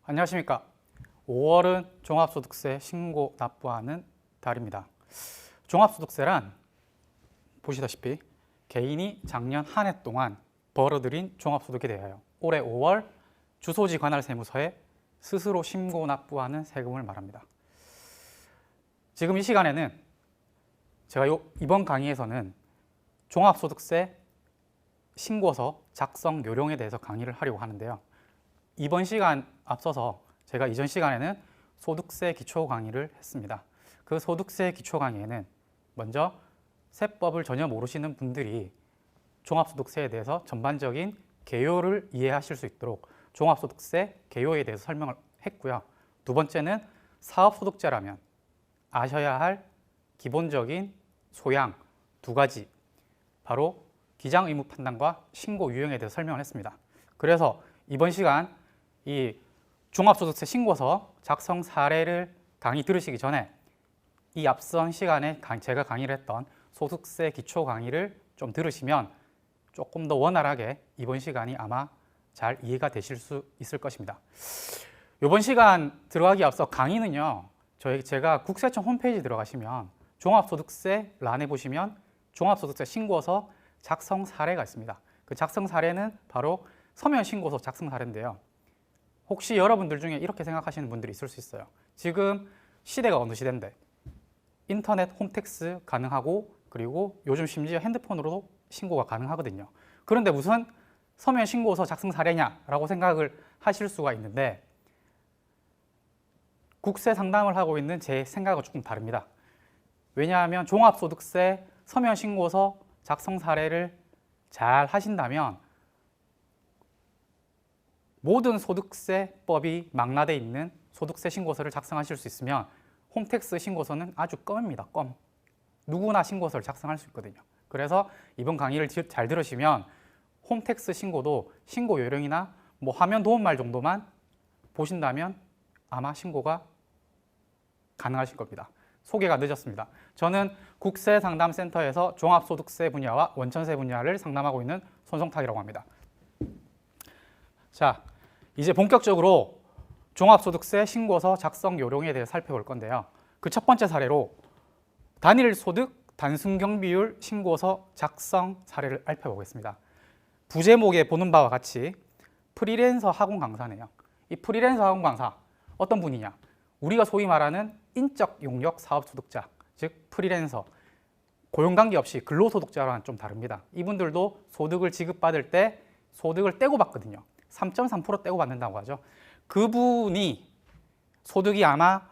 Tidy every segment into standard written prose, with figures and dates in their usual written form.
안녕하십니까. 5월은 종합소득세 신고 납부하는 달입니다. 종합소득세란 보시다시피 개인이 작년 한 해 동안 벌어들인 종합소득에 대하여 올해 5월 주소지 관할 세무서에 스스로 신고 납부하는 세금을 말합니다. 지금 이 시간에는 제가 이번 강의에서는 종합소득세 신고서 작성 요령에 대해서 강의를 하려고 하는데요. 이번 시간 앞서서 제가 이전 시간에는 소득세 기초 강의를 했습니다. 그 소득세 기초 강의에는 먼저 세법을 전혀 모르시는 분들이 종합소득세에 대해서 전반적인 개요를 이해하실 수 있도록 종합소득세 개요에 대해서 설명을 했고요. 두 번째는 사업소득자라면 아셔야 할 기본적인 소양 두 가지, 바로 기장의무 판단과 신고 유형에 대해서 설명을 했습니다. 그래서 이번 시간 이 종합소득세 신고서 작성 사례를 강의 들으시기 전에 이 앞선 시간에 제가 강의를 했던 소득세 기초 강의를 좀 들으시면 조금 더 원활하게 이번 시간이 아마 잘 이해가 되실 수 있을 것입니다. 이번 시간 들어가기 앞서 강의는요, 제가 국세청 홈페이지 들어가시면 종합소득세 란에 보시면 종합소득세 신고서 작성 사례가 있습니다. 그 작성 사례는 바로 서면 신고서 작성 사례인데요. 혹시 여러분들 중에 이렇게 생각하시는 분들이 있을 수 있어요. 지금 시대가 어느 시대인데 인터넷 홈택스 가능하고, 그리고 요즘 심지어 핸드폰으로도 신고가 가능하거든요. 그런데 무슨 서면 신고서 작성 사례냐라고 생각을 하실 수가 있는데, 국세 상담을 하고 있는 제 생각은 조금 다릅니다. 왜냐하면 종합소득세 서면 신고서 작성 사례를 잘 하신다면 모든 소득세법이 망라되어 있는 소득세 신고서를 작성하실 수 있으면 홈택스 신고서는 아주 껌입니다. 껌. 누구나 신고서를 작성할 수 있거든요. 그래서 이번 강의를 잘 들으시면 홈택스 신고도 신고 요령이나 화면 도움말 정도만 보신다면 아마 신고가 가능하실 겁니다. 소개가 늦었습니다. 저는 국세상담센터에서 종합소득세 분야와 원천세 분야를 상담하고 있는 손성탁이라고 합니다. 자, 이제 본격적으로 종합소득세 신고서 작성 요령에 대해 살펴볼 건데요. 그 첫 번째 사례로 단일소득 단순경비율 신고서 작성 사례를 살펴보겠습니다. 부제목에 보는 바와 같이 프리랜서 학원 강사네요. 이 프리랜서 학원 강사 어떤 분이냐? 우리가 소위 말하는 인적 용역 사업소득자, 즉 프리랜서, 고용관계 없이 근로소득자와는 좀 다릅니다. 이분들도 소득을 지급받을 때 소득을 떼고 받거든요. 3.3% 떼고 받는다고 하죠. 그분이 소득이 아마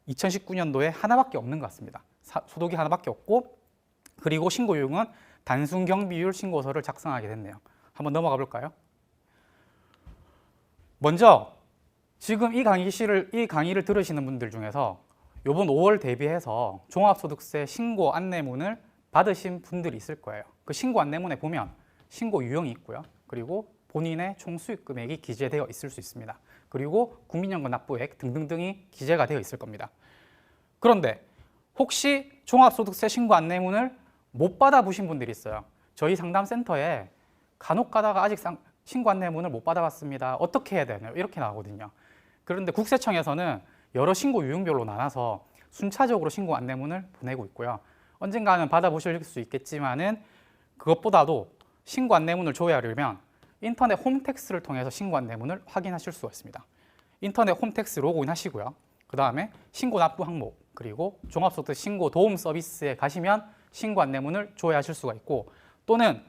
2019년도에 하나밖에 없는 것 같습니다. 소득이 하나밖에 없고, 그리고 신고 요령은 단순경비율 신고서를 작성하게 됐네요. 한번 넘어가 볼까요? 먼저 지금 이 강의를 들으시는 분들 중에서 이번 5월 대비해서 종합소득세 신고 안내문을 받으신 분들이 있을 거예요. 그 신고 안내문에 보면 신고 유형이 있고요. 그리고 본인의 총 수익 금액이 기재되어 있을 수 있습니다. 그리고 국민연금 납부액 등등등이 기재가 되어 있을 겁니다. 그런데 혹시 종합소득세 신고 안내문을 못 받아보신 분들이 있어요. 저희 상담센터에 간혹 가다가 아직 신고 안내문을 못 받아봤습니다. 어떻게 해야 되나요? 이렇게 나오거든요. 그런데 국세청에서는 여러 신고 유형별로 나눠서 순차적으로 신고 안내문을 보내고 있고요. 언젠가는 받아보실 수 있겠지만은 그것보다도 신고 안내문을 조회하려면 인터넷 홈택스를 통해서 신고 안내문을 확인하실 수가 있습니다. 인터넷 홈택스 로그인 하시고요. 그 다음에 신고 납부 항목, 그리고 종합소득세 신고 도움 서비스에 가시면 신고 안내문을 조회하실 수가 있고, 또는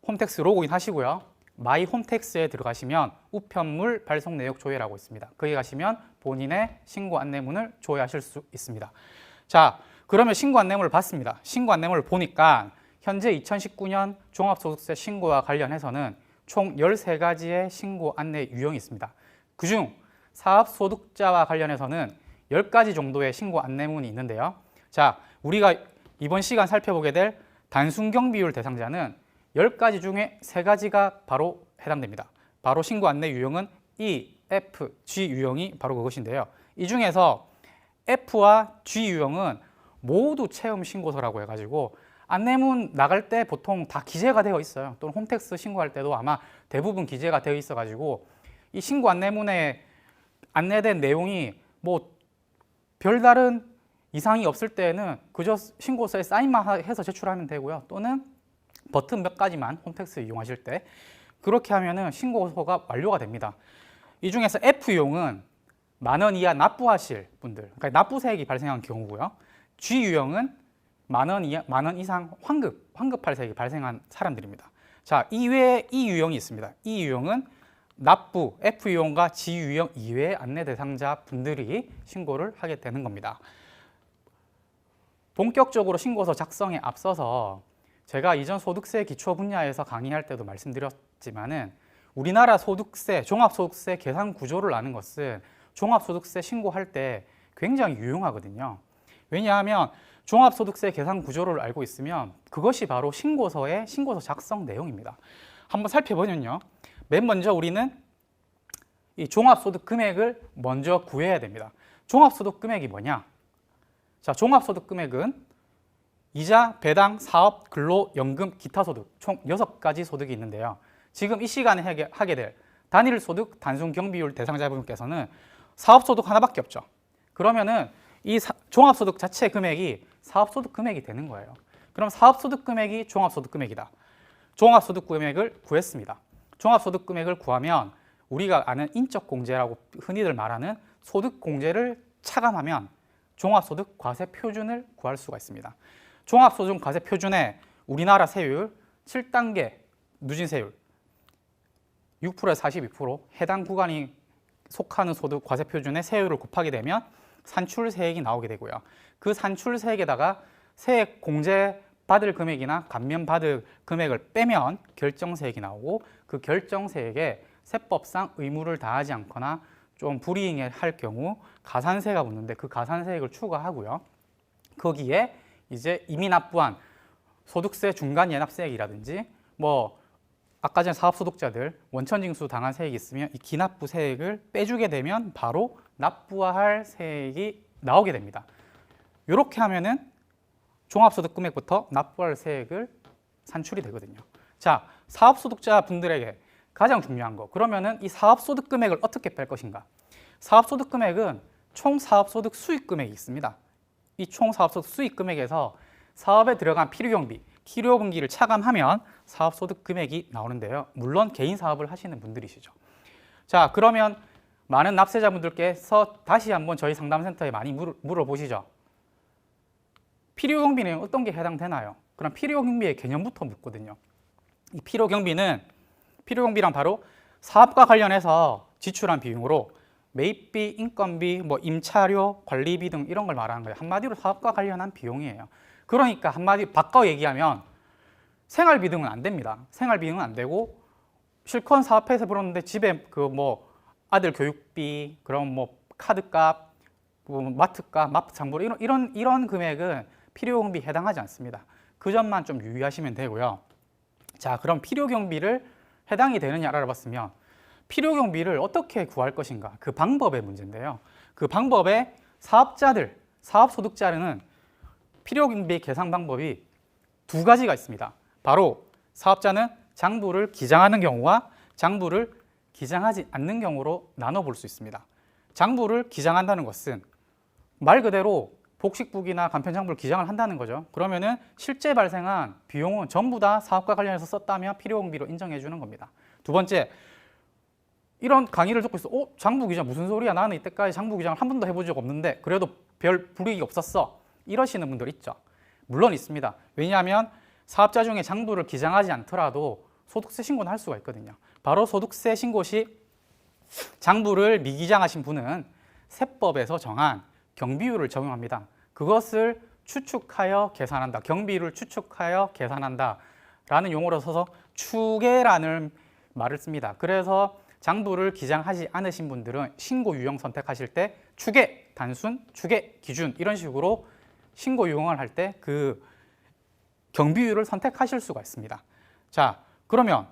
홈택스 로그인 하시고요. 마이 홈택스에 들어가시면 우편물 발송 내역 조회라고 있습니다. 거기 가시면 본인의 신고 안내문을 조회하실 수 있습니다. 자, 그러면 신고 안내문을 봤습니다. 신고 안내문을 보니까 현재 2019년 종합소득세 신고와 관련해서는 총 13가지의 신고 안내 유형이 있습니다. 그중 사업소득자와 관련해서는 10가지 정도의 신고 안내문이 있는데요. 자, 우리가 이번 시간 살펴보게 될 단순경비율 대상자는 10가지 중에 3가지가 바로 해당됩니다. 바로 신고 안내 유형은 E, F, G 유형이 바로 그것인데요. 이 중에서 F와 G 유형은 모두 체험 신고서라고 해가지고 안내문 나갈 때 보통 다 기재가 되어 있어요. 또는 홈택스 신고할 때도 아마 대부분 기재가 되어 있어가지고 이 신고 안내문에 안내된 내용이 뭐 별다른 이상이 없을 때는 그저 신고서에 사인만 해서 제출하면 되고요. 또는 버튼 몇 가지만 홈택스 이용하실 때 그렇게 하면은 신고서가 완료가 됩니다. 이 중에서 F유형은 10,000원 이하 납부하실 분들, 그러니까 납부세액이 발생한 경우고요. G유형은 10,000원 이상 환급할 세액이 발생한 사람들입니다. 자, 이외에 이 유형이 있습니다. 이 유형은 납부, F유형과 G유형 이외의 안내 대상자 분들이 신고를 하게 되는 겁니다. 본격적으로 신고서 작성에 앞서서 제가 이전 소득세 기초 분야에서 강의할 때도 말씀드렸지만은 우리나라 소득세, 종합소득세 계산 구조를 아는 것은 종합소득세 신고할 때 굉장히 유용하거든요. 왜냐하면 종합소득세 계산 구조를 알고 있으면 그것이 바로 신고서의 신고서 작성 내용입니다. 한번 살펴보면요. 맨 먼저 우리는 이 종합소득 금액을 먼저 구해야 됩니다. 종합소득 금액이 뭐냐? 자, 종합소득 금액은 이자, 배당, 사업, 근로, 연금, 기타 소득 총 6가지 소득이 있는데요. 지금 이 시간에 하게 될 단일 소득, 단순 경비율 대상자분께서는 사업소득 하나밖에 없죠. 그러면은 이 종합소득 자체 금액이 사업소득 금액이 되는 거예요. 그럼 사업소득 금액이 종합소득 금액이다. 종합소득 금액을 구했습니다. 종합소득 금액을 구하면 우리가 아는 인적공제라고 흔히들 말하는 소득공제를 차감하면 종합소득 과세 표준을 구할 수가 있습니다. 종합소득 과세 표준에 우리나라 세율 7단계 누진세율 6%에서 42% 해당 구간이 속하는 소득 과세 표준의 세율을 곱하게 되면 산출세액이 나오게 되고요. 그 산출세액에다가 세액 공제 받을 금액이나 감면 받을 금액을 빼면 결정세액이 나오고 그 결정세액에 세법상 의무를 다하지 않거나 좀 불이행할 경우 가산세가 붙는데 그 가산세액을 추가하고요. 거기에 이제 이미 납부한 소득세 중간 예납세액이라든지 뭐 아까 전 사업소득자들 원천징수 당한 세액이 있으면 이 기납부 세액을 빼주게 되면 바로 납부할 세액이 나오게 됩니다. 이렇게 하면은 종합소득 금액부터 납부할 세액을 산출이 되거든요. 자, 사업소득자 분들에게 가장 중요한 거. 그러면은 이 사업소득 금액을 어떻게 뺄 것인가? 사업소득 금액은 총 사업소득 수익 금액이 있습니다. 이 총 사업소득 수익 금액에서 사업에 들어간 필요경비, 필요분기를 차감하면 사업소득 금액이 나오는데요. 물론 개인 사업을 하시는 분들이시죠. 자, 그러면 많은 납세자분들께서 다시 한번 저희 상담센터에 많이 물어보시죠. 필요경비는 어떤 게 해당되나요? 그럼 필요경비의 개념부터 묻거든요. 이 필요경비란 바로 사업과 관련해서 지출한 비용으로 매입비, 인건비, 뭐 임차료, 관리비 등 이런 걸 말하는 거예요. 한마디로 사업과 관련한 비용이에요. 그러니까 한마디 바꿔 얘기하면 생활비 등은 안 됩니다. 생활비 등은 안 되고 실컷 사업해서 벌었는데 집에 그 뭐 아들 교육비, 그럼 뭐 카드값, 뭐 마트값, 마트 장보러 이런 금액은 필요경비 해당하지 않습니다. 그 점만 좀 유의하시면 되고요. 자, 그럼 필요경비를 해당이 되느냐를 알아봤으면 필요경비를 어떻게 구할 것인가? 그 방법의 문제인데요. 그 방법에 사업자들, 사업소득자는 필요경비 계산 방법이 두 가지가 있습니다. 바로 사업자는 장부를 기장하는 경우와 장부를 기장하지 않는 경우로 나눠볼 수 있습니다. 장부를 기장한다는 것은 말 그대로 복식북이나 간편장부를 기장을 한다는 거죠. 그러면은 실제 발생한 비용은 전부 다 사업과 관련해서 썼다면 필요경비로 인정해 주는 겁니다. 두 번째, 이런 강의를 듣고 있어. 장부 기장 무슨 소리야? 나는 이때까지 장부 기장을 한 번도 해본 적 없는데 그래도 별 불이익이 없었어. 이러시는 분들 있죠. 물론 있습니다. 왜냐하면 사업자 중에 장부를 기장하지 않더라도 소득세 신고는 할 수가 있거든요. 바로 소득세 신고 시 장부를 미기장하신 분은 세법에서 정한 경비율을 적용합니다. 그것을 추측하여 계산한다. 경비율을 추측하여 계산한다. 라는 용어로 써서 추계라는 말을 씁니다. 그래서 장부를 기장하지 않으신 분들은 신고 유형 선택하실 때 추계, 단순, 추계, 기준 이런 식으로 신고 유형을 할 때 그 경비율을 선택하실 수가 있습니다. 자, 그러면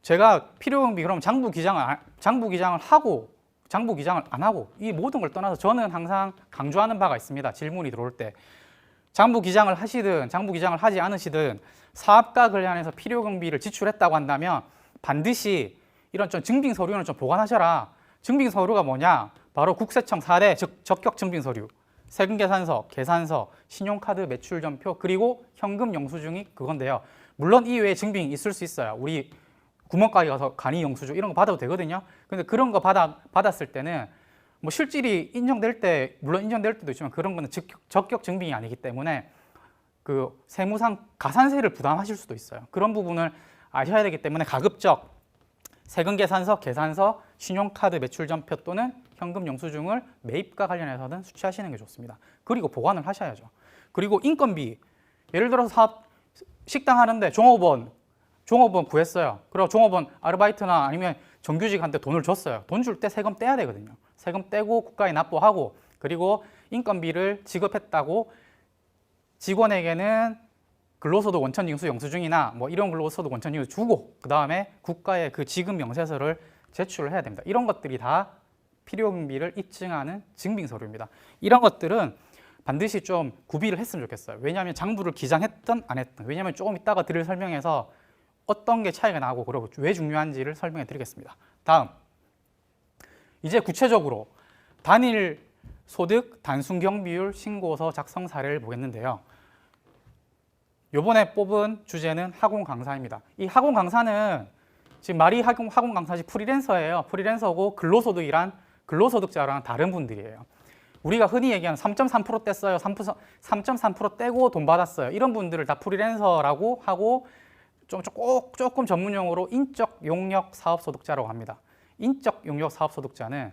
제가 필요경비 그럼 장부 기장을 하고 장부 기장을 안 하고 이 모든 걸 떠나서 저는 항상 강조하는 바가 있습니다. 질문이 들어올 때 장부 기장을 하시든 장부 기장을 하지 않으시든 사업과 관련해서 필요경비를 지출했다고 한다면 반드시 이런 좀 증빙 서류는 좀 보관하셔라. 증빙서류가 뭐냐? 바로 국세청 4대 적격 증빙서류, 세금계산서, 계산서, 신용카드 매출전표, 그리고 현금 영수증이 그건데요. 물론 이외에 증빙이 있을 수 있어요. 우리 구멍가게 가서 간이 영수증 이런 거 받아도 되거든요. 근데 그런 거 받았을 때는 뭐 실질이 인정될 때, 물론 인정될 때도 있지만 그런 거는 적격 증빙이 아니기 때문에 그 세무상 가산세를 부담하실 수도 있어요. 그런 부분을 아셔야 되기 때문에 가급적 세금계산서, 계산서, 신용카드 매출전표 또는 현금 영수증을 매입과 관련해서는 수취하시는 게 좋습니다. 그리고 보관을 하셔야죠. 그리고 인건비, 예를 들어서 사업 식당 하는데 종업원 구했어요. 그리고 종업원 아르바이트나 아니면 정규직한테 돈을 줬어요. 돈 줄 때 세금 떼야 되거든요. 세금 떼고 국가에 납부하고, 그리고 인건비를 지급했다고 직원에게는 근로소득 원천징수 영수증이나 뭐 이런 근로소득 원천징수 주고, 그 다음에 국가에 그 지급 명세서를 제출을 해야 됩니다. 이런 것들이 다 필요경비를 입증하는 증빙서류입니다. 이런 것들은 반드시 좀 구비를 했으면 좋겠어요. 왜냐하면 장부를 기장했든 안 했든, 왜냐하면 조금 이따가 드릴 설명에서 어떤 게 차이가 나고 그리고 왜 중요한지를 설명해 드리겠습니다. 다음, 이제 구체적으로 단일 소득 단순 경비율 신고서 작성 사례를 보겠는데요. 요번에 뽑은 주제는 학원 강사입니다. 이 학원 강사는 지금 말이 학원 강사지 프리랜서예요. 프리랜서고 근로소득자랑 다른 분들이에요. 우리가 흔히 얘기하는 3.3% 뗐어요. 3.3% 떼고 돈 받았어요. 이런 분들을 다 프리랜서라고 하고 조금 전문용어로 인적 용역 사업소득자라고 합니다. 인적 용역 사업소득자는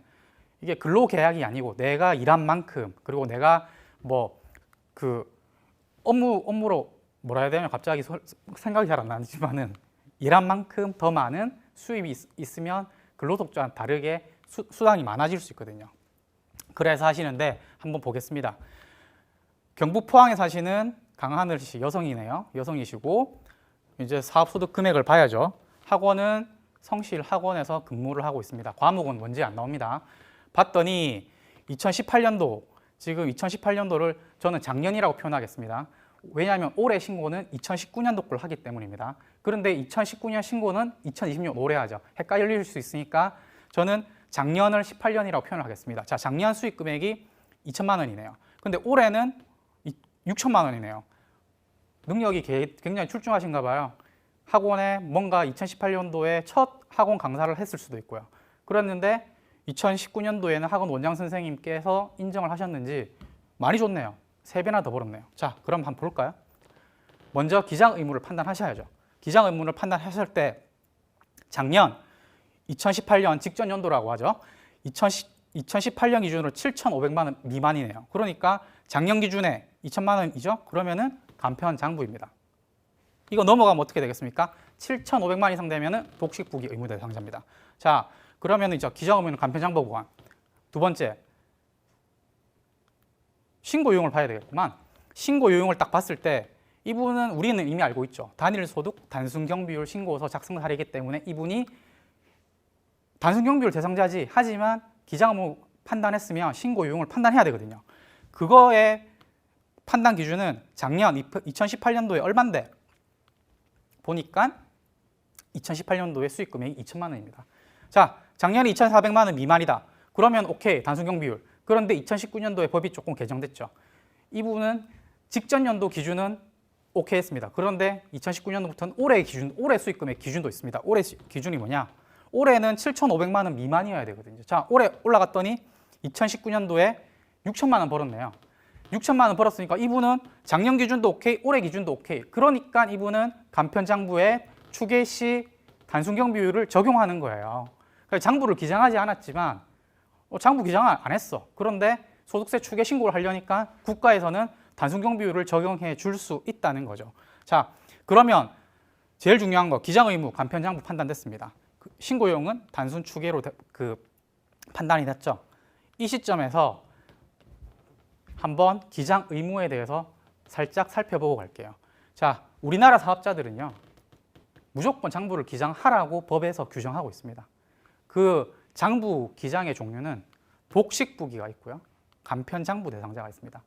이게 근로계약이 아니고 내가 일한 만큼, 그리고 내가 뭐 그 업무로 뭐라 해야 되냐 갑자기 생각이 잘 안 나지만은 일한 만큼 더 많은 수입이 있으면 근로소득자와는 다르게 수당이 많아질 수 있거든요. 그래서 하시는데 한번 보겠습니다. 경북 포항에 사시는 강하늘 씨, 여성이네요. 여성이시고 이제 사업소득 금액을 봐야죠. 학원은 성실 학원에서 근무를 하고 있습니다. 과목은 뭔지 안 나옵니다. 봤더니 2018년도, 지금 2018년도를 저는 작년이라고 표현하겠습니다. 왜냐하면 올해 신고는 2019년도 걸 하기 때문입니다. 그런데 2019년 신고는 2020년 올해 하죠. 헷갈릴 수 있으니까 저는 작년을 18년이라고 표현을 하겠습니다. 자, 작년 수익 금액이 2천만 원이네요. 근데 올해는 6천만 원이네요. 능력이 굉장히 출중하신가 봐요. 학원에 뭔가 2018년도에 첫 학원 강사를 했을 수도 있고요. 그랬는데 2019년도에는 학원 원장 선생님께서 인정을 하셨는지 많이 줬네요. 3배나 더 벌었네요. 자, 그럼 한번 볼까요? 먼저 기장 의무를 판단하셔야죠. 기장 의무를 판단하실 때 작년 2018년 직전 연도라고 하죠. 2018년 기준으로 7,500만 원 미만이네요. 그러니까 작년 기준에 2천만 원이죠. 그러면은 간편장부입니다. 이거 넘어가면 어떻게 되겠습니까? 7,500만 이상 되면은 복식부기 의무 대상자입니다. 자, 그러면 이제 기장 의무는 간편장부 보관. 두 번째, 신고 요용을 봐야 되겠구만. 신고 요용을 딱 봤을 때 이분은 우리는 이미 알고 있죠. 단일소득 단순경비율 신고서 작성 사례이기 때문에 이분이 단순경비율 대상자지. 하지만 기장의무 판단했으면 신고 요용을 판단해야 되거든요. 그거의 판단 기준은 작년 2018년도에 얼마인데 보니까 2018년도에 수익 금액이 2천만 원입니다. 자, 작년에 2,400만 원 미만이다. 그러면 오케이, 단순경비율. 그런데 2019년도에 법이 조금 개정됐죠. 이 부분은 직전 연도 기준은 오케이 했습니다. 그런데 2019년도부터는 올해 기준, 올해 수익 금액 기준도 있습니다. 올해 기준이 뭐냐? 올해는 7,500만 원 미만이어야 되거든요. 자, 올해 올라갔더니 2019년도에 6천만 원 벌었네요. 6천만 원 벌었으니까 이분은 작년 기준도 오케이, 올해 기준도 오케이. 그러니까 이분은 간편장부에 추계 시 단순경비율을 적용하는 거예요. 그러니까 장부를 기장하지 않았지만 장부 기장을 안 했어. 그런데 소득세 추계 신고를 하려니까 국가에서는 단순경비율을 적용해 줄 수 있다는 거죠. 자, 그러면 제일 중요한 거 기장의무, 간편장부 판단됐습니다. 신고용은 단순 추계로 판단이 됐죠. 이 시점에서 한번 기장 의무에 대해서 살짝 살펴보고 갈게요. 자, 우리나라 사업자들은요, 무조건 장부를 기장하라고 법에서 규정하고 있습니다. 그 장부 기장의 종류는 복식부기가 있고요, 간편장부 대상자가 있습니다.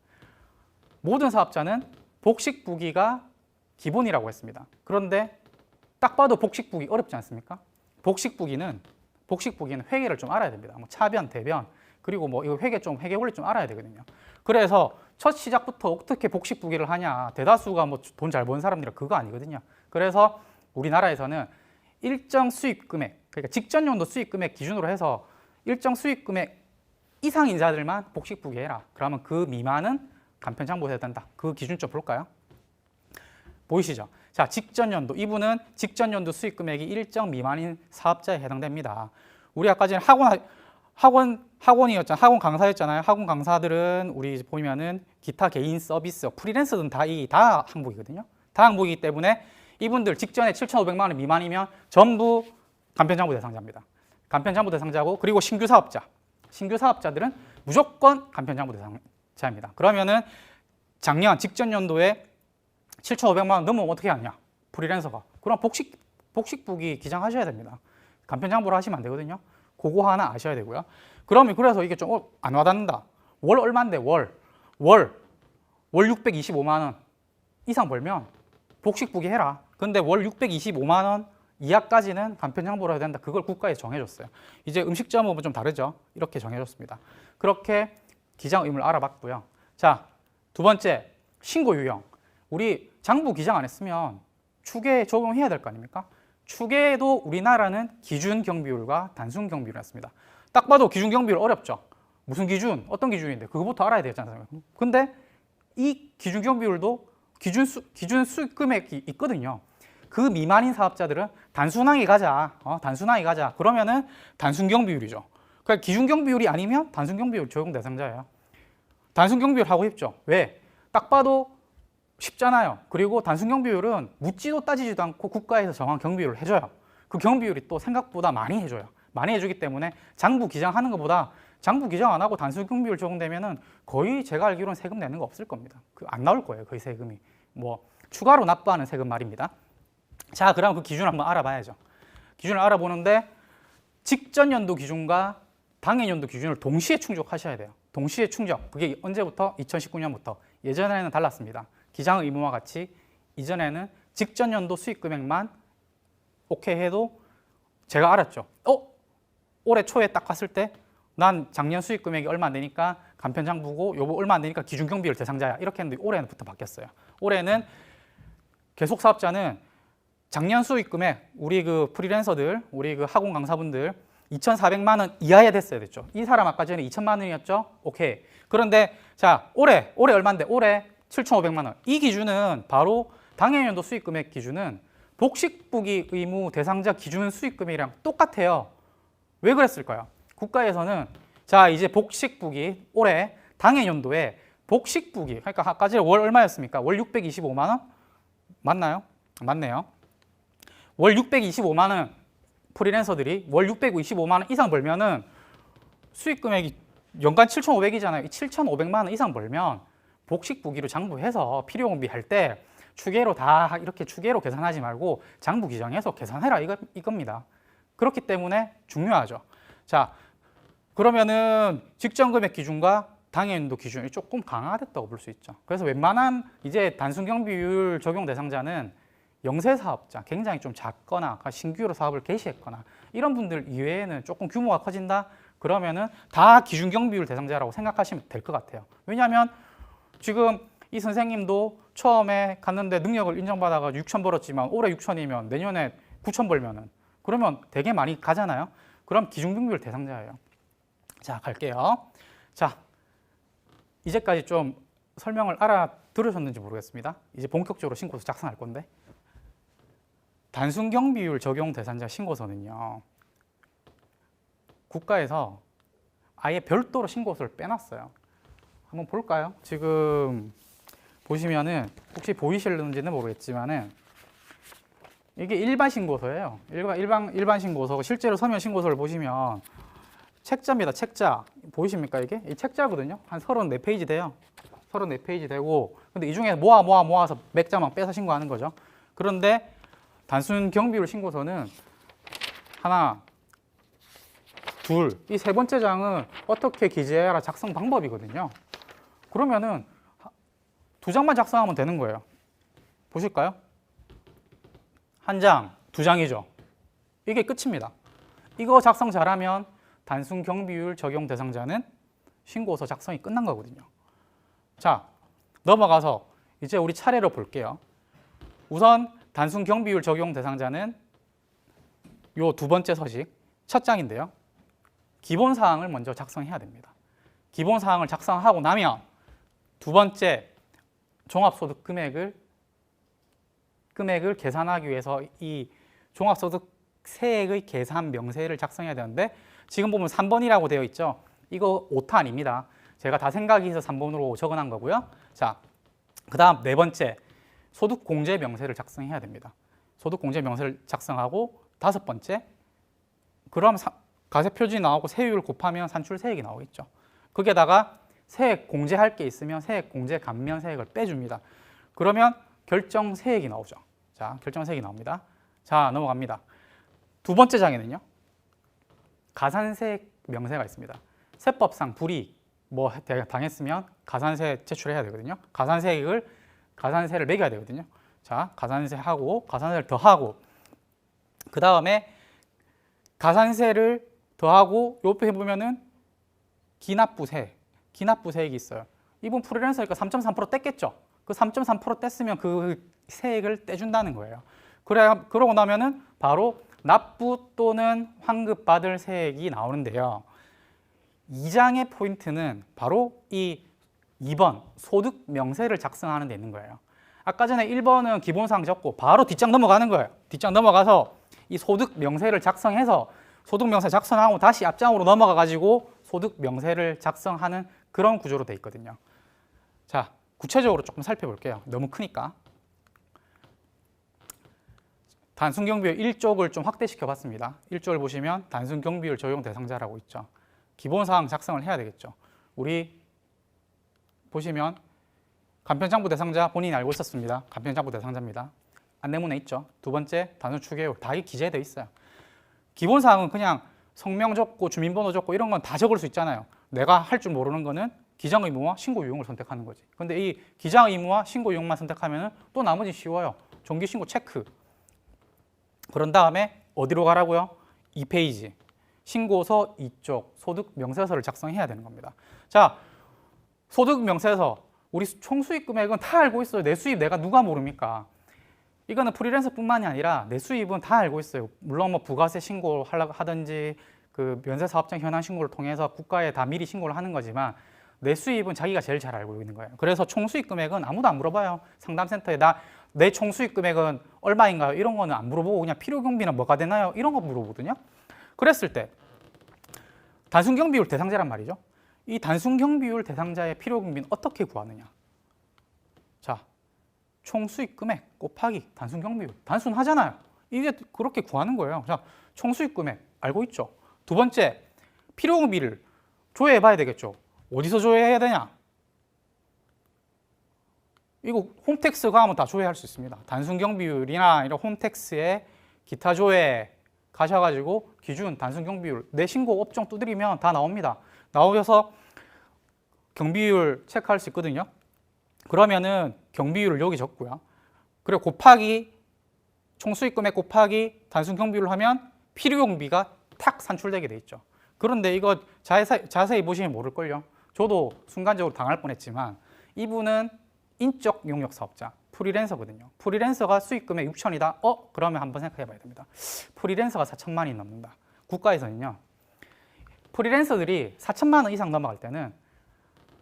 모든 사업자는 복식부기가 기본이라고 했습니다. 그런데 딱 봐도 복식부기 어렵지 않습니까? 복식부기는 복식부기는 회계를 좀 알아야 됩니다. 뭐 차변, 대변, 그리고 뭐 이거 회계 원리 좀 알아야 되거든요. 그래서 첫 시작부터 어떻게 복식부기를 하냐, 대다수가 뭐 돈 잘 버는 사람들이 그거 아니거든요. 그래서 우리나라에서는 일정 수익 금액, 그러니까 직전 연도 수익 금액 기준으로 해서 일정 수익 금액 이상 인자들만 복식부기 해라. 그러면 그 미만은 간편장부해야 된다. 그 기준 좀 볼까요? 보이시죠? 자, 직전 연도, 이분은 직전 연도 수익 금액이 일정 미만인 사업자에 해당됩니다. 우리 아까 전에 학원이었잖아요. 학원 강사였잖아요. 학원 강사들은 우리 보면은 기타 개인 서비스, 프리랜서든 다 항목이거든요. 다 항목이기 때문에 이분들 직전에 7,500만 원 미만이면 전부 간편장부 대상자입니다. 간편장부 대상자고, 그리고 신규 사업자들은 무조건 간편장부 대상자입니다. 그러면은 작년 직전 연도에 7,500만 원 넘으면 어떻게 하냐? 프리랜서가. 그럼 복식부기 기장하셔야 됩니다. 간편장부를 하시면 안 되거든요. 그거 하나 아셔야 되고요. 그러면 그래서 이게 좀 안 와닿는다. 월 얼마인데 월 625만 원 이상 벌면 복식부기 해라. 근데 월 625만 원 이하까지는 간편장부로 해야 된다. 그걸 국가에서 정해줬어요. 이제 음식점업은 좀 다르죠. 이렇게 정해줬습니다. 그렇게 기장 의무를 알아봤고요. 자, 두 번째, 신고 유형. 우리 장부 기장 안 했으면 추계에 적용해야 될 거 아닙니까? 추계에도 우리나라는 기준 경비율과 단순 기준비율이 있습니다. 딱 봐도 기준 경비율 어렵죠. 무슨 기준? 어떤 기준인데? 그거부터 알아야 되잖아요. 근데 이 기준 경비율도 기준 수익 금액이 있거든요. 그 미만인 사업자들은 단순하게 가자. 단순하게 가자. 그러면은 단순 경비율이죠. 그러니까 기준 경비율이 아니면 단순 경비율 적용 대상자예요. 단순 경비율 하고 싶죠. 왜? 딱 봐도 쉽잖아요. 그리고 단순 경비율은 묻지도 따지지도 않고 국가에서 정한 경비율을 해줘요. 그 경비율이 또 생각보다 많이 해줘요. 많이 해주기 때문에 장부 기장하는 것보다 장부 기장 안 하고 단순 경비율 적용되면은 거의 제가 알기로는 세금 내는 거 없을 겁니다. 안 나올 거예요. 거의 세금이. 뭐 추가로 납부하는 세금 말입니다. 자, 그럼 그 기준을 한번 알아봐야죠. 기준을 알아보는데 직전 연도 기준과 당해 연도 기준을 동시에 충족하셔야 돼요. 동시에 충족. 그게 언제부터? 2019년부터. 예전에는 달랐습니다. 기장 의무와 같이 이전에는 직전 연도 수익 금액만 오케이 해도 제가 알았죠. 올해 초에 딱 갔을 때 난 작년 수익 금액이 얼마 안 되니까 간편장부고 요거 얼마 안 되니까 기준 경비율 대상자야. 이렇게 했는데 올해부터 바뀌었어요. 올해는 계속 사업자는 작년 수익 금액, 우리 그 프리랜서들, 우리 그 학원 강사분들 2,400만 원 이하에 됐어야 됐죠. 이 사람 아까 전에 2,000만 원이었죠? 오케이. 그런데 자, 올해 얼마인데? 올해 7,500만 원. 이 기준은 바로 당해연도 수익 금액 기준은 복식부기 의무 대상자 기준 수익 금액이랑 똑같아요. 왜 그랬을까요? 국가에서는 자, 이제 복식부기 올해 당해연도에 복식부기, 그러니까 아까 전에 월 얼마였습니까? 월 625만 원? 맞나요? 맞네요. 월 625만 원 프리랜서들이 월 625만 원 이상 벌면은 수익 금액이 연간 7,500이잖아요. 이 7,500만 원 이상 벌면 복식부기로 장부해서 필요공비 할 때 추계로 다 이렇게 추계로 계산하지 말고 장부 기장해서 계산해라 이겁니다. 그렇기 때문에 중요하죠. 자, 그러면은 직전 금액 기준과 당해연도 기준이 조금 강화됐다고 볼 수 있죠. 그래서 웬만한 이제 단순 경비율 적용 대상자는 영세 사업자, 굉장히 좀 작거나 신규로 사업을 개시했거나 이런 분들 이외에는 조금 규모가 커진다. 그러면은 다 기준 경비율 대상자라고 생각하시면 될 것 같아요. 왜냐하면 지금 이 선생님도 처음에 갔는데 능력을 인정받아가지고 6천 벌었지만 올해 6천이면 내년에 9천 벌면은 그러면 되게 많이 가잖아요. 그럼 기준 경비율 대상자예요. 자, 갈게요. 자, 이제까지 좀 설명을 알아들으셨는지 모르겠습니다. 이제 본격적으로 신고서 작성할 건데 단순 경비율 적용 대상자 신고서는요, 국가에서 아예 별도로 신고서를 빼놨어요. 한번 볼까요? 지금 보시면은 혹시 보이실는지는 모르겠지만은 이게 일반 신고서예요. 일반 신고서. 실제로 서면 신고서를 보시면 책자입니다. 책자 보이십니까? 이게 이 책자거든요. 한 34페이지 돼요. 34페이지 되고, 근데 이 중에 모아서 몇 장만 빼서 신고하는 거죠. 그런데 단순 경비율 신고서는 하나, 둘, 이 세 번째 장은 어떻게 기재해라 작성 방법이거든요. 그러면은 두 장만 작성하면 되는 거예요. 보실까요? 한 장, 두 장이죠. 이게 끝입니다. 이거 작성 잘하면 단순 경비율 적용 대상자는 신고서 작성이 끝난 거거든요. 자, 넘어가서 이제 우리 차례로 볼게요. 우선 단순 경비율 적용 대상자는 요 두 번째 서식 첫 장인데요. 기본 사항을 먼저 작성해야 됩니다. 기본 사항을 작성하고 나면 두 번째 종합소득 금액을 계산하기 위해서 이 종합소득 세액의 계산 명세를 작성해야 되는데 지금 보면 3번이라고 되어 있죠. 이거 오타 아닙니다. 제가 다 생각이 있어 3번으로 적어놓은 거고요. 자, 그 다음 네 번째 소득공제 명세를 작성해야 됩니다. 소득공제 명세를 작성하고 다섯 번째 그럼 가세표준이 나오고 세율 곱하면 산출세액이 나오겠죠. 거기에다가 세액 공제할 게 있으면 세액 공제 감면 세액을 빼줍니다. 그러면 결정세액이 나오죠. 자, 결정세액이 나옵니다. 자, 넘어갑니다. 두 번째 장에는요. 가산세액 명세가 있습니다. 세법상 불이익 뭐 당했으면 가산세 제출해야 되거든요. 가산세를 매겨야 되거든요. 자, 가산세하고 가산세를 더하고 그 다음에 가산세를 더하고 옆에 보면은 기납부세액이 있어요. 이분 프리랜서니까 3.3% 뗐겠죠. 그 3.3% 뗐으면 그 세액을 떼준다는 거예요. 그러고 나면은 바로 납부 또는 환급받을 세액이 나오는데요. 2장의 포인트는 바로 이 2번 소득 명세를 작성하는 데 있는 거예요. 아까 전에 1번은 기본사항 적고 바로 뒷장 넘어가는 거예요. 뒷장 넘어가서 이 소득 명세를 작성해서 소득 명세 작성하고 다시 앞장으로 넘어가 가지고 소득 명세를 작성하는 그런 구조로 돼 있거든요. 자, 구체적으로 조금 살펴볼게요. 너무 크니까. 단순 경비율 1쪽을 좀 확대시켜 봤습니다. 1쪽을 보시면 단순 경비율 적용 대상자라고 있죠. 기본사항 작성을 해야 되겠죠. 우리 보시면 간편장부 대상자 본인이 알고 있었습니다. 간편장부 대상자입니다. 안내문에 있죠. 두 번째 단순 추계율 다 기재되어 있어요. 기본사항은 그냥 성명 적고 주민번호 적고 이런 건 다 적을 수 있잖아요. 내가 할 줄 모르는 거는 기장 의무와 신고 유형을 선택하는 거지. 근데 이 기장 의무와 신고 유형만 선택하면 또 나머지 쉬워요. 정기 신고 체크. 그런 다음에 어디로 가라고요? 2페이지. 신고서 2쪽 소득 명세서를 작성해야 되는 겁니다. 자, 소득 명세서 우리 총수익 금액은 다 알고 있어요. 내 수입 내가 누가 모릅니까? 이거는 프리랜서뿐만이 아니라 내 수입은 다 알고 있어요. 물론 뭐 부가세 신고를 하든지 그 면세사업장 현황 신고를 통해서 국가에 다 미리 신고를 하는 거지만 내 수입은 자기가 제일 잘 알고 있는 거예요. 그래서 총수익 금액은 아무도 안 물어봐요. 상담센터에 내 총수익 금액은 얼마인가요? 이런 거는 안 물어보고 그냥 필요경비는 뭐가 되나요? 이런 거 물어보거든요. 그랬을 때 단순 경비율 대상자란 말이죠. 이 단순 경비율 대상자의 필요경비는 어떻게 구하느냐? 자, 총수익 금액 곱하기 단순 경비율. 단순하잖아요. 이게 그렇게 구하는 거예요. 자, 총수익 금액 알고 있죠? 두 번째, 필요경비를 조회해 봐야 되겠죠. 어디서 조회해야 되냐? 이거 홈택스 가면 다 조회할 수 있습니다. 단순 경비율이나 이런 홈택스에 기타 조회 가셔가지고 기준 단순 경비율 내 신고 업종 두드리면 다 나옵니다. 나오셔서 경비율 체크할 수 있거든요. 그러면은 경비율을 여기 적고요. 그리고 곱하기 총수익 금액 곱하기 단순 경비율을 하면 필요경비가 탁 산출되게 돼 있죠. 그런데 이거 자세히 보시면 모를걸요. 저도 순간적으로 당할 뻔했지만 이분은 인적 용역 사업자, 프리랜서거든요. 프리랜서가 수익 금액 6천이다. 그러면 한번 생각해 봐야 됩니다. 프리랜서가 4천만 원이 넘는다. 국가에서는요. 프리랜서들이 4천만 원 이상 넘어갈 때는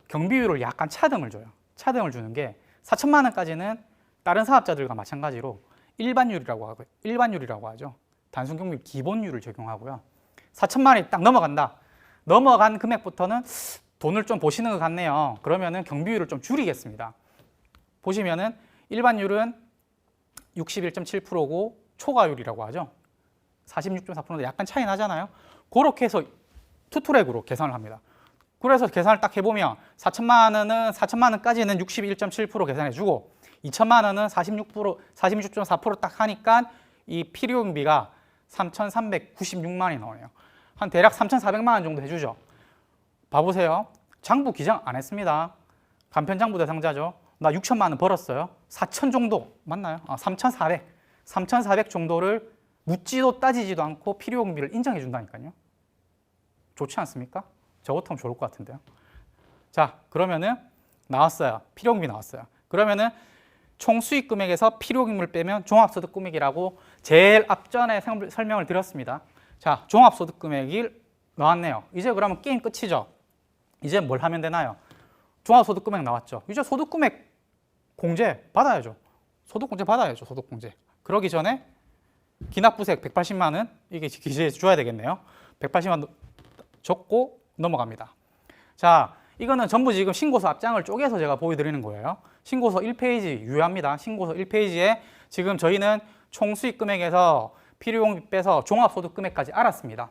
경비율을 약간 차등을 줘요. 차등을 주는 게 4천만 원까지는 다른 사업자들과 마찬가지로 일반율이라고 하죠. 단순 경비율 기본율을 적용하고요. 4천만 원이 딱 넘어간다. 넘어간 금액부터는 돈을 좀 보시는 것 같네요. 그러면은 경비율을 좀 줄이겠습니다. 보시면은 일반율은 61.7%고 초과율이라고 하죠. 46.4%인데 약간 차이 나잖아요. 그렇게 해서 투트랙으로 계산을 합니다. 그래서 계산을 딱 해보면 4천만 원까지는 61.7% 계산해주고 2천만 원은 46.4% 딱 하니까 이 필요경비가 3,396만 원이 나오네요. 한 대략 3,400만 원 정도 해주죠. 봐보세요. 장부 기장 안 했습니다. 간편장부 대상자죠. 나 6천만 원 벌었어요. 4천 정도 맞나요? 3,400 정도를 묻지도 따지지도 않고 필요금비를 인정해 준다니까요. 좋지 않습니까? 저 같으면 좋을 것 같은데요. 자, 그러면은 나왔어요. 필요금비 나왔어요. 그러면은 총 수익 금액에서 필요금을 빼면 종합소득 금액이라고 제일 앞전에 설명을 드렸습니다. 자, 종합소득 금액이 나왔네요. 이제 그러면 게임 끝이죠. 이제 뭘 하면 되나요? 종합소득 금액 나왔죠. 이제 소득 금액 공제 받아야죠. 소득 공제 받아야죠. 소득 공제. 그러기 전에 기납부색 180만 원 이게 기재해 줘야 되겠네요. 180만 원 적고 넘어갑니다. 자, 이거는 전부 지금 신고서 앞장을 쪼개서 제가 보여드리는 거예요. 신고서 1페이지 유효합니다. 신고서 1페이지에 지금 저희는 총 수익 금액에서 필요용비 빼서 종합소득 금액까지 알았습니다.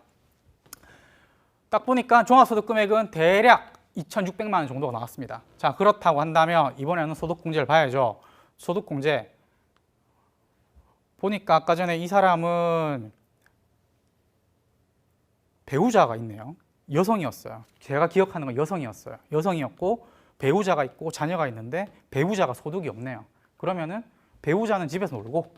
딱 보니까 종합소득 금액은 대략 2,600만 원 정도가 나왔습니다. 자, 그렇다고 한다면 이번에는 소득공제를 봐야죠. 소득공제 보니까 아까 전에 이 사람은 배우자가 있네요. 여성이었어요. 제가 기억하는 건 여성이었어요. 여성이었고 배우자가 있고 자녀가 있는데 배우자가 소득이 없네요. 그러면은 배우자는 집에서 놀고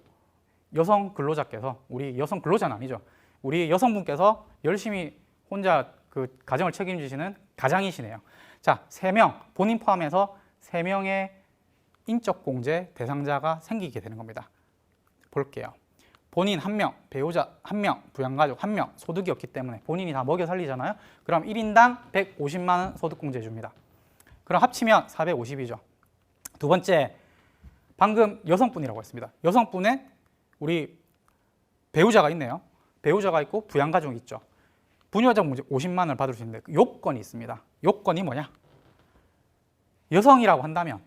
여성 근로자께서, 우리 여성 근로자는 아니죠. 우리 여성분께서 열심히 혼자 그 가정을 책임지시는 가장이시네요. 자, 3명, 본인 포함해서 3명의 인적 공제 대상자가 생기게 되는 겁니다. 볼게요. 본인 1명, 배우자 1명, 부양가족 1명, 소득이 없기 때문에 본인이 다 먹여 살리잖아요. 그럼 1인당 150만 원 소득공제 줍니다. 그럼 합치면 450이죠. 두 번째, 방금 여성분이라고 했습니다. 여성분의 우리 배우자가 있네요. 배우자가 있고 부양가족이 있죠. 부녀자공제 50만 원을 받을 수 있는데 그 요건이 있습니다. 요건이 뭐냐? 여성이라고 한다면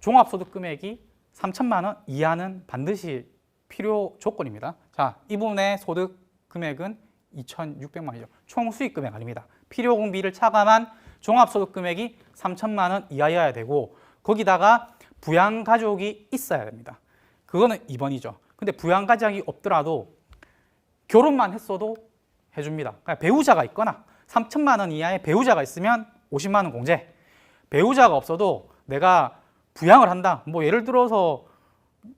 종합소득 금액이 3천만 원 이하는 반드시 필요 조건입니다. 자, 이분의 소득 금액은 2,600만 원이죠. 총 수익 금액 아닙니다. 필요공비를 차감한 종합소득 금액이 3천만 원 이하여야 되고 거기다가 부양가족이 있어야 됩니다. 그거는 2번이죠. 근데 부양가족이 없더라도 결혼만 했어도 해줍니다. 그러니까 배우자가 있거나 3천만 원 이하의 배우자가 있으면 50만 원 공제. 배우자가 없어도 내가 부양을 한다. 뭐 예를 들어서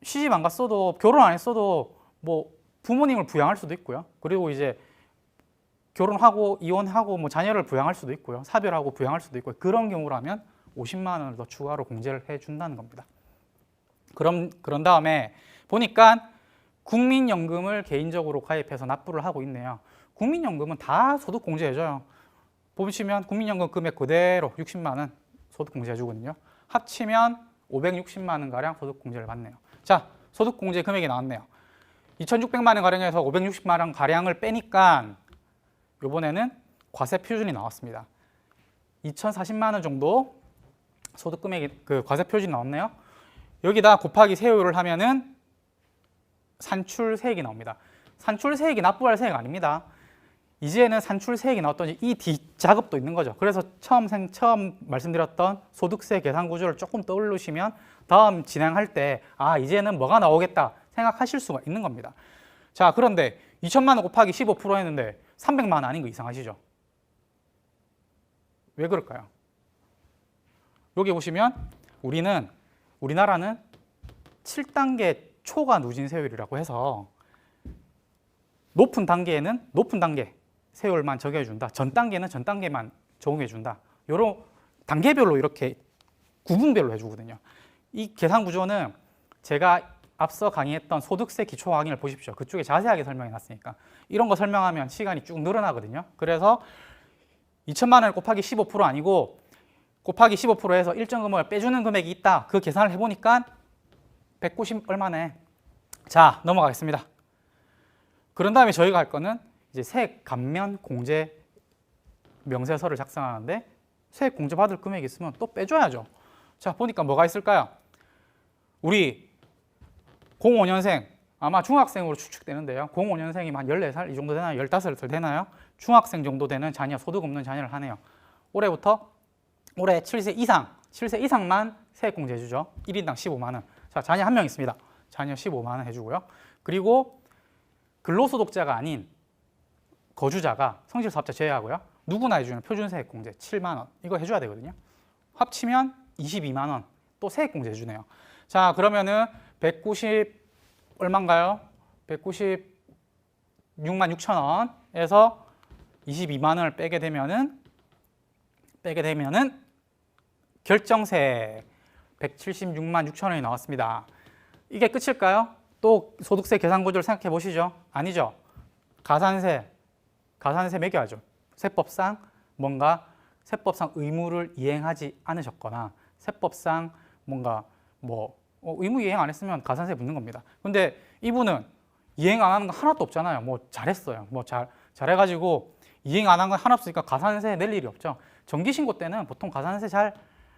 시집 안 갔어도 결혼 안 했어도 뭐 부모님을 부양할 수도 있고요. 그리고 이제 결혼하고 이혼하고 뭐 자녀를 부양할 수도 있고요. 사별하고 부양할 수도 있고요. 그런 경우라면 50만 원을 더 추가로 공제를 해준다는 겁니다. 그런 다음에 보니까 국민연금을 개인적으로 가입해서 납부를 하고 있네요. 국민연금은 다 소득 공제해줘요. 보시면 국민연금 금액 그대로 60만 원 소득 공제해주거든요. 합치면 560만 원 가량 소득 공제를 받네요. 자, 소득 공제 금액이 나왔네요. 2,600만 원 가량에서 560만 원 가량을 빼니까 이번에는 과세 표준이 나왔습니다. 2,040만 원 정도 소득 금액이 그 과세 표준이 나왔네요. 여기다 곱하기 세율을 하면은 산출세액이 나옵니다. 산출세액이 납부할 세액 아닙니다. 이제는 산출세액이 나왔더니 이 뒷작업도 있는 거죠. 그래서 처음 말씀드렸던 소득세 계산 구조를 조금 떠올리시면 다음 진행할 때 이제는 뭐가 나오겠다 생각하실 수가 있는 겁니다. 자, 그런데 2천만 원 곱하기 15% 했는데 300만 원 아닌 거 이상하시죠? 왜 그럴까요? 여기 보시면 우리나라는 7단계 초과 누진세율이라고 해서 높은 단계에는 높은 단계 세율만 적용해준다. 전 단계는 전 단계만 적용해준다. 이런 단계별로 이렇게 구분별로 해주거든요. 이 계산 구조는 제가 앞서 강의했던 소득세 기초 강의를 보십시오. 그쪽에 자세하게 설명해 놨으니까. 이런 거 설명하면 시간이 쭉 늘어나거든요. 그래서 2천만 원 곱하기 15% 아니고 곱하기 15%에서 일정 금액을 빼주는 금액이 있다. 그 계산을 해보니까 190 얼마네. 자, 넘어가겠습니다. 그런 다음에 저희가 할 거는 이제 세액 감면 공제 명세서를 작성하는데 세액 공제 받을 금액이 있으면 또 빼줘야죠. 자, 보니까 뭐가 있을까요? 우리 05년생 아마 중학생으로 추측되는데요. 05년생이면 한 14살 이 정도 되나요? 15살 되나요? 중학생 정도 되는 자녀, 소득 없는 자녀를 하네요. 올해부터 올해 7세 이상만 세액 공제 해주죠. 1인당 15만 원. 자, 자녀 1명 있습니다. 자녀 15만 원 해주고요. 그리고 근로소득자가 아닌 거주자가 성실사업자 제외하고요. 누구나 해주는 표준세액 공제 7만 원 이거 해줘야 되거든요. 합치면 22만 원 또 세액 공제 해주네요. 자, 그러면은 190 얼마인가요? 190 66,000원에서 22만 원을 빼게 되면은 결정세 176만 6천 원이 나왔습니다. 이게 끝일까요? 또 소득세 계산 구조를 생각해 보시죠. 아니죠. 가산세 매겨야죠. 세법상 의무를 이행하지 않으셨거나 세법상 의무 이행 안 했으면 가산세 붙는 겁니다. 근데 이분은 이행 안 하는 거 하나도 없잖아요. 잘했어요. 잘해가지고 이행 안 한 거 하나 없으니까 가산세 낼 일이 없죠. 정기신고 때는 보통 가산세 잘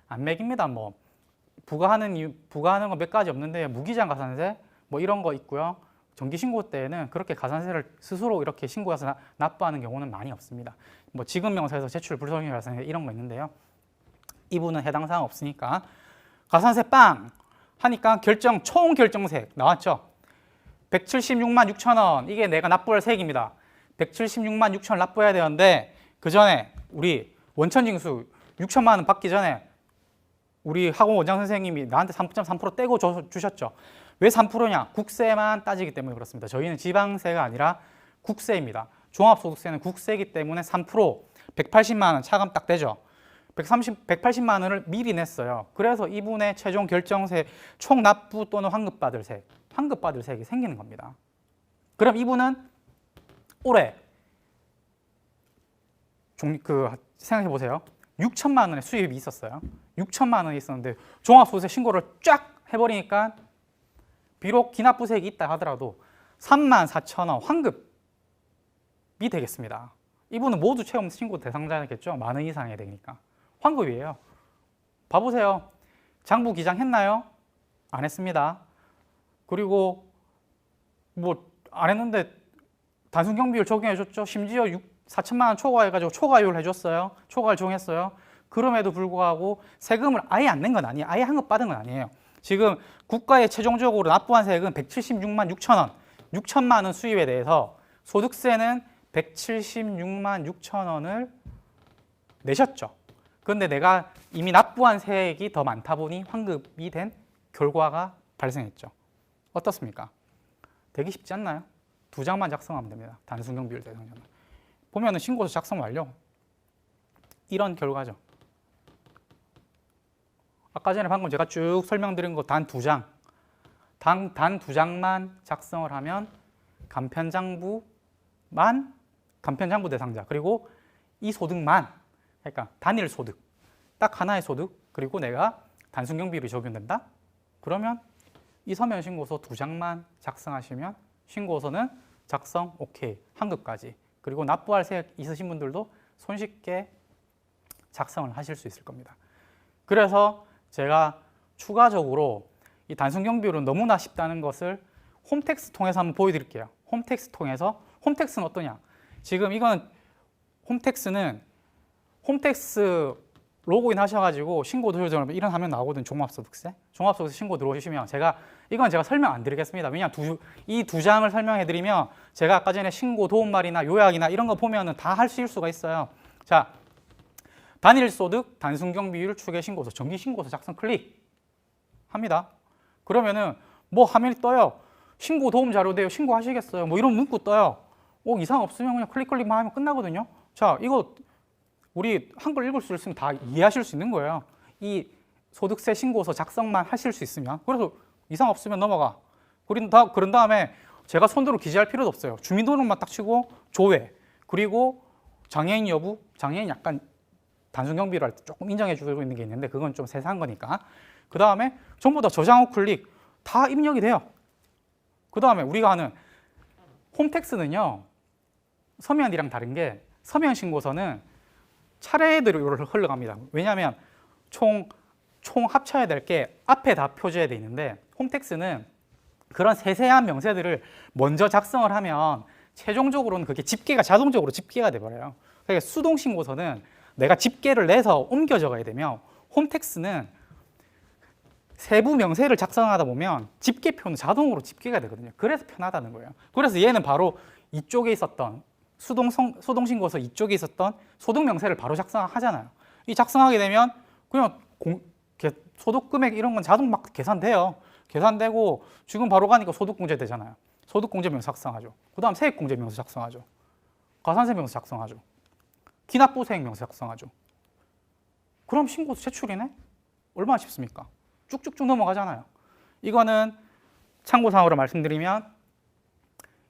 안 매깁니다. 부과하는 거 몇 가지 없는데 무기장 가산세 이런 거 있고요. 정기신고 때는 그렇게 가산세를 스스로 이렇게 신고해서 납부하는 경우는 많이 없습니다. 지급명세에서 제출 불성립 가산세 이런 거 있는데요. 이분은 해당 사항 없으니까 가산세 빵 하니까 총 결정세 나왔죠. 176만 6천 원 이게 내가 납부할 세액입니다. 176만 6천 원 납부해야 되는데 그 전에 우리 원천징수 6천만 원 받기 전에 우리 학원 원장 선생님이 나한테 3.3% 떼고 주셨죠. 왜 3%냐? 국세만 따지기 때문에 그렇습니다. 저희는 지방세가 아니라 국세입니다. 종합소득세는 국세이기 때문에 3% 180만 원 차감 딱 되죠. 180만 원을 미리 냈어요. 그래서 이분의 최종 결정세 총 납부 또는 환급받을 세액이 생기는 겁니다. 그럼 이분은 올해 생각해 보세요. 6천만 원의 수입이 있었어요. 6천만 원이 있었는데 종합소득세 신고를 쫙 해버리니까 비록 기납부세액이 있다 하더라도 34,000원 환급이 되겠습니다. 이분은 모두 채용 신고 대상자겠죠. 만 원 이상 해야 되니까. 환급이에요. 봐보세요. 장부 기장 했나요? 안 했습니다. 그리고 안 했는데 단순 경비율 적용해 줬죠. 심지어 4천만 원 초과해가지고 초과율 해줬어요. 초과를 적용했어요. 그럼에도 불구하고 세금을 아예 안 낸 건 아니에요. 아예 환급 받은 건 아니에요. 지금 국가에 최종적으로 납부한 세금은 176만 6천 원, 6천만 원 수입에 대해서 소득세는 176만 6천 원을 내셨죠. 그런데 내가 이미 납부한 세액이 더 많다 보니 환급이 된 결과가 발생했죠. 어떻습니까? 되기 쉽지 않나요? 2장만 작성하면 됩니다. 단순 경비율 대상자는. 보면은 신고서 작성 완료. 이런 결과죠. 아까 전에 방금 제가 쭉 설명드린 거 단 2장. 단 2장만 작성을 하면 간편장부 대상자 그리고 이 소득만 그러니까 단일 소득 딱 하나의 소득 그리고 내가 단순 경비율이 적용된다. 그러면 이 서면 신고서 2장만 작성하시면 신고서는 작성 오케이 환급까지 그리고 납부할 세액 있으신 분들도 손쉽게 작성을 하실 수 있을 겁니다. 그래서 제가 추가적으로 이 단순 경비율은 너무나 쉽다는 것을 홈택스 통해서 한번 보여드릴게요. 홈택스는 어떠냐? 지금 이건 홈택스 로그인 하셔가지고 신고 들어오면 이런 화면 나오거든. 종합소득세 신고 들어오시면 이건 제가 설명 안 드리겠습니다. 왜냐하면 이 2장을 설명해드리면 제가 아까 전에 신고 도움말이나 요약이나 이런 거 보면은 다 할 수 있을 수가 있어요. 자, 단일소득 단순경비율 추계신고서 정기신고서 작성 클릭합니다. 그러면은 화면이 떠요. 신고 도움 자료돼요. 신고하시겠어요? 이런 문구 떠요. 이상 없으면 그냥 클릭만 하면 끝나거든요. 자, 이거 우리 한글 읽을 수 있으면 다 이해하실 수 있는 거예요. 이 소득세 신고서 작성만 하실 수 있으면. 그래서 이상 없으면 넘어가. 그런 다음에 제가 손으로 기재할 필요도 없어요. 주민등록만 딱 치고 조회. 그리고 장애인 여부, 장애인 약간 단순 경비를 할 때 조금 인정해 주고 있는 게 있는데 그건 좀 세세한 거니까. 그 다음에 전부 다 저장 후 클릭 다 입력이 돼요. 그 다음에 우리가 하는 홈택스는요. 서면이랑 다른 게 서면 신고서는 차례대로 흘러갑니다. 왜냐하면 총 합쳐야 될 게 앞에 다 표시해야 돼 있는데 홈택스는 그런 세세한 명세들을 먼저 작성을 하면 최종적으로는 그게 자동적으로 집계가 돼버려요. 그러니까 수동 신고서는 내가 집계를 내서 옮겨 적어야 되며 홈택스는 세부 명세를 작성하다 보면 집계표는 자동으로 집계가 되거든요. 그래서 편하다는 거예요. 그래서 얘는 바로 이쪽에 있었던 수동신고서 이쪽에 있었던 소득명세를 바로 작성하잖아요. 이 작성하게 되면 그냥 소득금액 이런 건 자동 막 계산돼요. 계산되고 지금 바로 가니까 소득공제 되잖아요. 소득공제명세 작성하죠. 그 다음 세액공제명세 작성하죠. 가산세명세 작성하죠. 기납부세액명세 작성하죠. 그럼 신고서 제출이네? 얼마나 쉽습니까? 쭉쭉쭉 넘어가잖아요. 이거는 참고사항으로 말씀드리면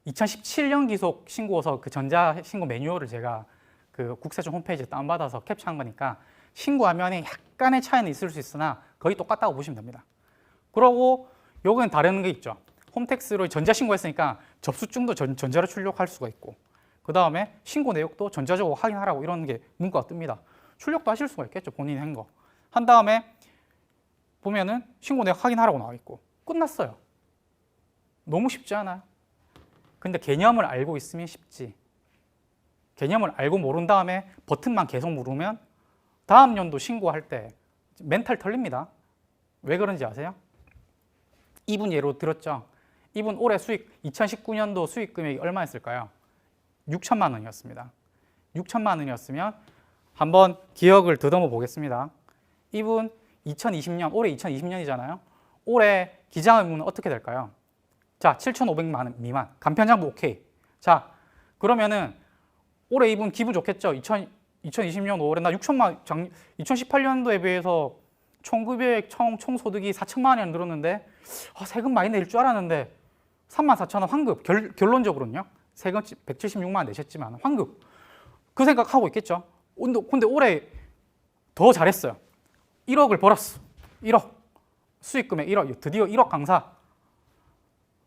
2017년 기속 신고서 그 전자신고 매뉴얼을 제가 그 국세청 홈페이지에 다운받아서 캡처한 거니까 신고 화면에 약간의 차이는 있을 수 있으나 거의 똑같다고 보시면 됩니다. 그러고 요건 다른 게 있죠. 홈택스로 전자신고했으니까 접수증도 전자로 출력할 수가 있고 그 다음에 신고 내역도 전자적으로 확인하라고 이런 게 문구가 뜹니다. 출력도 하실 수가 있겠죠. 본인이 한 거. 한 다음에 보면은 신고 내역 확인하라고 나와 있고 끝났어요. 너무 쉽지 않아요? 근데 개념을 알고 있으면 쉽지. 개념을 알고 모른 다음에 버튼만 계속 누르면 다음 연도 신고할 때 멘탈 털립니다. 왜 그런지 아세요? 이분 예로 들었죠? 이분 올해 수익, 2019년도 수익 금액이 얼마였을까요? 6천만 원이었습니다. 6천만 원이었으면 한번 기억을 더듬어 보겠습니다. 이분 2020년, 올해 2020년이잖아요. 올해 기장의무는 어떻게 될까요? 자, 7,500만 원 미만. 간편장부 오케이. 자, 그러면은 올해 이분 기분 좋겠죠? 2020년 5월에 나 6천만 원, 2018년도에 비해서 총급여액, 총소득이 4천만 원 늘었는데 세금 많이 낼 줄 알았는데 34,000원 환급. 결론적으로는요. 세금 176만 원 내셨지만 환급. 그 생각하고 있겠죠? 근데 올해 더 잘했어요. 1억을 벌었어. 1억. 수익금액 1억. 드디어 1억 강사.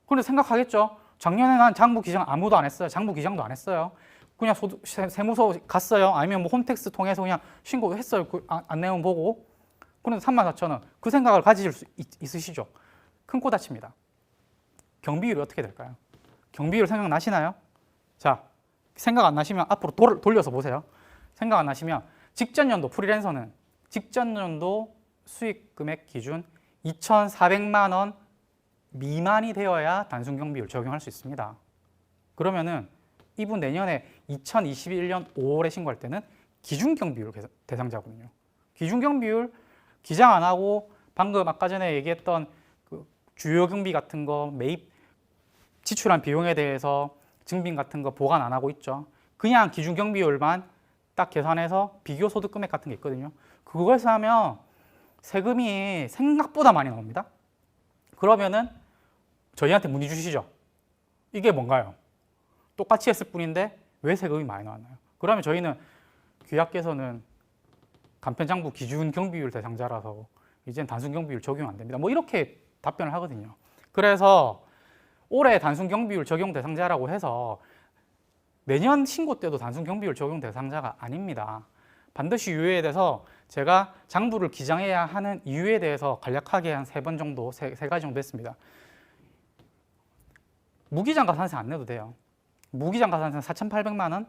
그런데 생각하겠죠? 작년에 난 장부 기장 아무도 안 했어요. 장부 기장도 안 했어요. 그냥 세무서 갔어요. 아니면 뭐 홈택스 통해서 그냥 신고했어요. 그 안내문 보고. 그런데 34,000원. 그 생각을 가지실 수 있으시죠? 큰 코 다칩니다. 경비율이 어떻게 될까요? 경비율 생각나시나요? 자, 생각 안 나시면 앞으로 돌려서 보세요. 생각 안 나시면 직전 연도 프리랜서는 직전 연도 수익 금액 기준 2,400만 원 미만이 되어야 단순 경비율 적용할 수 있습니다. 그러면은 이분 내년에 2021년 5월에 신고할 때는 기준 경비율 대상자거든요. 기준 경비율 기장 안 하고 방금 아까 전에 얘기했던 그 주요 경비 같은 거 매입 지출한 비용에 대해서 증빙 같은 거 보관 안 하고 있죠. 그냥 기준 경비율만 딱 계산해서 비교 소득 금액 같은 게 있거든요. 그것을 하면 세금이 생각보다 많이 나옵니다. 그러면은 저희한테 문의 주시죠. 이게 뭔가요? 똑같이 했을 뿐인데 왜 세금이 많이 나왔나요? 그러면 저희는 귀하께서는 간편장부 기준 경비율 대상자라서 이제는 단순 경비율 적용 안 됩니다. 뭐 이렇게 답변을 하거든요. 그래서 올해 단순 경비율 적용 대상자라고 해서 내년 신고 때도 단순 경비율 적용 대상자가 아닙니다. 반드시 유예에 대해서 제가 장부를 기장해야 하는 이유에 대해서 간략하게 한 3번 정도, 세 가지 정도 했습니다. 무기장 가산세 안 내도 돼요. 무기장 가산세는 4,800만 원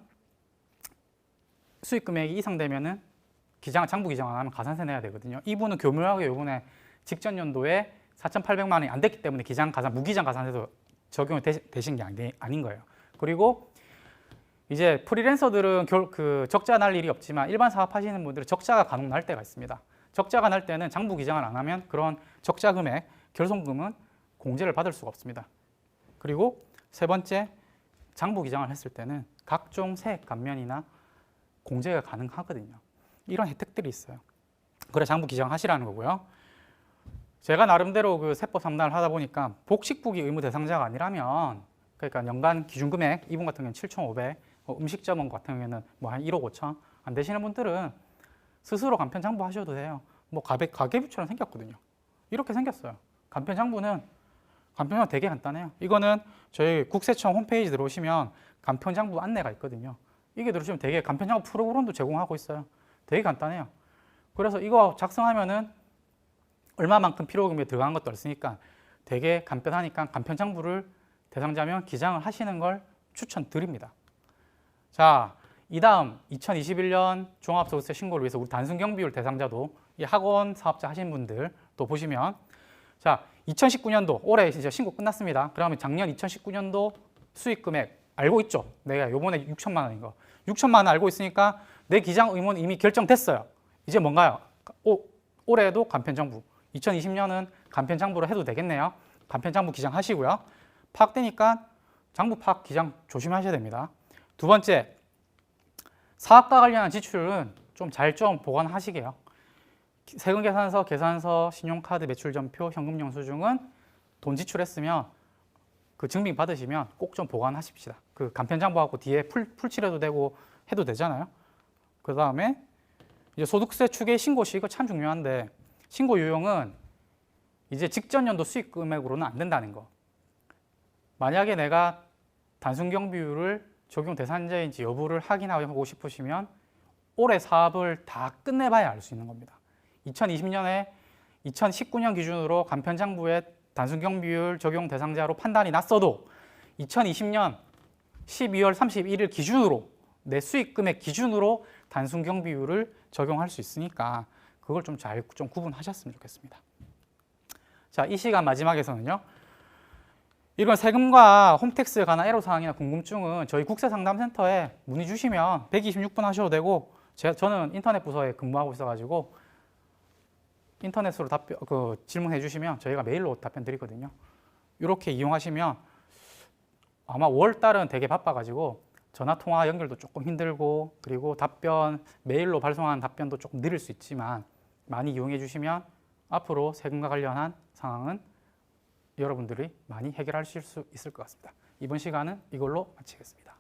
수익 금액이 이상 되면은 장부 기장 안 하면 가산세 내야 되거든요. 이분은 교묘하게 이번에 직전 연도에 4,800만 원이 안 됐기 때문에 무기장 가산세도 적용이 되신 게 아닌 거예요. 그리고 이제 프리랜서들은 그 적자 날 일이 없지만 일반 사업 하시는 분들은 적자가 간혹 날 때가 있습니다. 적자가 날 때는 장부 기장을 안 하면 그런 적자 금액, 결손금은 공제를 받을 수가 없습니다. 그리고 세 번째, 장부 기장을 했을 때는 각종 세액 감면이나 공제가 가능하거든요. 이런 혜택들이 있어요. 그래 장부 기장하시라는 거고요. 제가 나름대로 그 세법 3단을 하다 보니까 복식부기 의무 대상자가 아니라면 그러니까 연간 기준금액 이분 같은 경우는 7,500, 음식점원 같은 경우에는 뭐 한 1억 5천 안 되시는 분들은 스스로 간편장부 하셔도 돼요. 뭐 가계부처럼 생겼거든요. 이렇게 생겼어요. 간편장부 되게 간단해요. 이거는 저희 국세청 홈페이지 들어오시면 간편장부 안내가 있거든요. 이게 들어오시면 되게 간편장부 프로그램도 제공하고 있어요. 되게 간단해요. 그래서 이거 작성하면은 얼마만큼 필요금이 들어간 것도 없으니까 되게 간편하니까 간편장부를 대상자면 기장을 하시는 걸 추천드립니다. 자, 이 다음 2021년 종합소득세 신고를 위해서 우리 단순 경비율 대상자도 이 학원 사업자 하신 분들 또 보시면 자, 2019년도 올해 이제 신고 끝났습니다. 그러면 작년 2019년도 수익 금액 알고 있죠? 내가 요번에 6천만 원인 거. 6천만 원 알고 있으니까 내 기장 의무는 이미 결정됐어요. 이제 뭔가요? 올해도 간편장부. 2020년은 간편장부로 해도 되겠네요. 간편장부 기장하시고요. 파악되니까 장부 파악 기장 조심하셔야 됩니다. 두 번째, 사업과 관련한 지출은 좀 잘 보관하시게요. 세금계산서, 계산서, 신용카드 매출전표, 현금영수증은 돈 지출했으면 그 증빙 받으시면 꼭 좀 보관하십시다. 그 간편장부하고 뒤에 풀칠해도 되고 해도 되잖아요. 그 다음에 이제 소득세 추계 신고시 이거 참 중요한데, 신고 유형은 이제 직전 연도 수익 금액으로는 안 된다는 거. 만약에 내가 단순경 비율을 적용 대상자인지 여부를 확인하고 싶으시면 올해 사업을 다 끝내봐야 알 수 있는 겁니다. 2020년에 2019년 기준으로 간편장부에 단순경 비율 적용 대상자로 판단이 났어도 2020년 12월 31일 기준으로 내 수익 금액 기준으로 단순경 비율을 적용할 수 있으니까 그걸 좀 잘 구분하셨으면 좋겠습니다. 자, 이 시간 마지막에서는요. 이런 세금과 홈택스에 관한 애로사항이나 궁금증은 저희 국세상담센터에 문의 주시면 126분 하셔도 되고, 저는 인터넷 부서에 근무하고 있어가지고 인터넷으로 질문해 주시면 저희가 메일로 답변 드리거든요. 이렇게 이용하시면 아마 5월달은 되게 바빠가지고 전화통화 연결도 조금 힘들고, 그리고 메일로 발송하는 답변도 조금 느릴 수 있지만 많이 이용해 주시면 앞으로 세금과 관련한 상황은 여러분들이 많이 해결하실 수 있을 것 같습니다. 이번 시간은 이걸로 마치겠습니다.